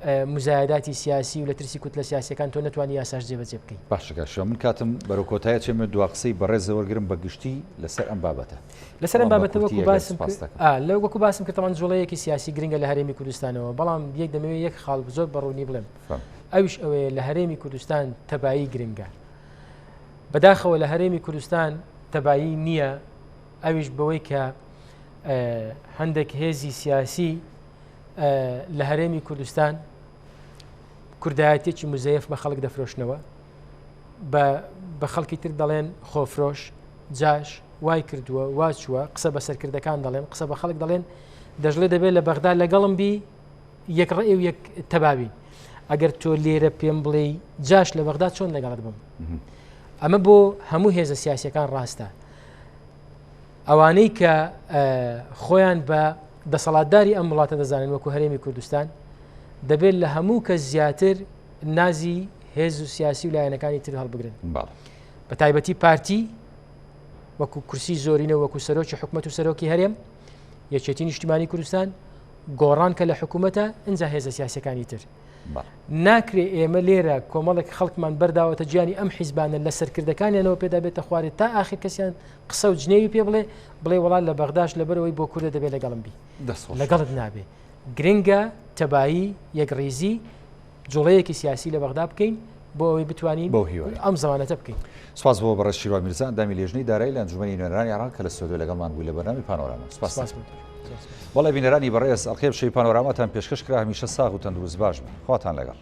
مزایداتی سیاسی و لە ترسی کوتلە سیاسیەکان تۆ نتوانانی یاساش جێبەجێ بکەین باشەکە من کاتم بەرەو کۆتایە چێمە دوا قسەی بەڕێز وەرگرم بە گشتی لەسەر ئەم بابەتە لەسەر ئەم بابەتە وەکو باسم کردەوە جوڵەیەکی سیاسی گرنگە لە هەرێمی کوردستانەوە بەڵام یەک دەمەوێت یەک خاڵ زۆر بەڕوونی بڵێم ئەوش ئەوەیە لە هەرێمی کوردستان تەبایی گرنگە بەداخەوە لە هەرێمی کوردستان تەبایی نییە ئەویش بەوەی کە هەندێک هێزی سیاسی لە هەرێمی کوردستان کوردایەتێکی مزەیف بە خەڵک دەفرۆشنەوە بە خەڵکی تر دەڵێن خۆفرۆش جاش وای کردووە واچووە قسە بە سەرکردەکان دەڵێن قسە بە خەڵک دەڵێن دەژڵێ دەبێت لە بەغدا لەگەڵم بی یەک ڕێ و یەک تەبابین ئەگەر تۆ لێرە پێم بڵێ جاش لە بەغدا چۆن لەگەڵت بم ئەمە بۆ هەموو هێزە سیاسیەکان ڕاستە ئەوانەی کە خۆیان بە دەسەڵاتداری ئەم وڵاتە دەزانن وەکو هەرێمی کوردستان دەبێت لە هەموو کە زیاتر نازی هێز و سیاسی و لایەنەکانی تر هەڵبگرن بە تایبەتی پارتی وەکو کورسی زۆرینە وەکو سەرۆکی حکوومەت و سەرۆکی هەرێم یەکێتی نیشتیمانی کوردستان گۆڕان کە لە حکوومەتە ئەنجا هێزە سیاسەکانی تر ناکرێ ئێمە لێرە کۆمەڵێک خەڵکمان بەرداوەتە گیانی ئەم حیزبانە لە سەرکردەکانیانەوە پێدا بێتە خوارێت تا ئاخر کەسیان قسە و جنێوی پێ بڵێ وڵات لە بەغداش لەبەرەوەی بۆ کوردە دەبێت لەگەڵم بی لەگەڵت نابێ گرنگە تەبایی یەکڕێزی جوڵەیەکی سیاسی لە بەغدا بکەین بۆ ئەوەی بتوانین ئەم زمانەتە بکەین. سپاس بۆ بەڕێز شیرۆ میرزا ئەندامی لێژنەی دارایی لە ئەنجومەنی نوێنەرانی عێراق کە لە ستۆدیۆ لەگەڵمان بووی لە بەرنامەی پانۆراما. سپاس. وەڵی بینەرانی بەڕێز ئەڵقێ شەی پانۆراماتان پێشکەش کرا هەمیشە ساغ و تەندروست باش بن. خواتان لەگەڵ.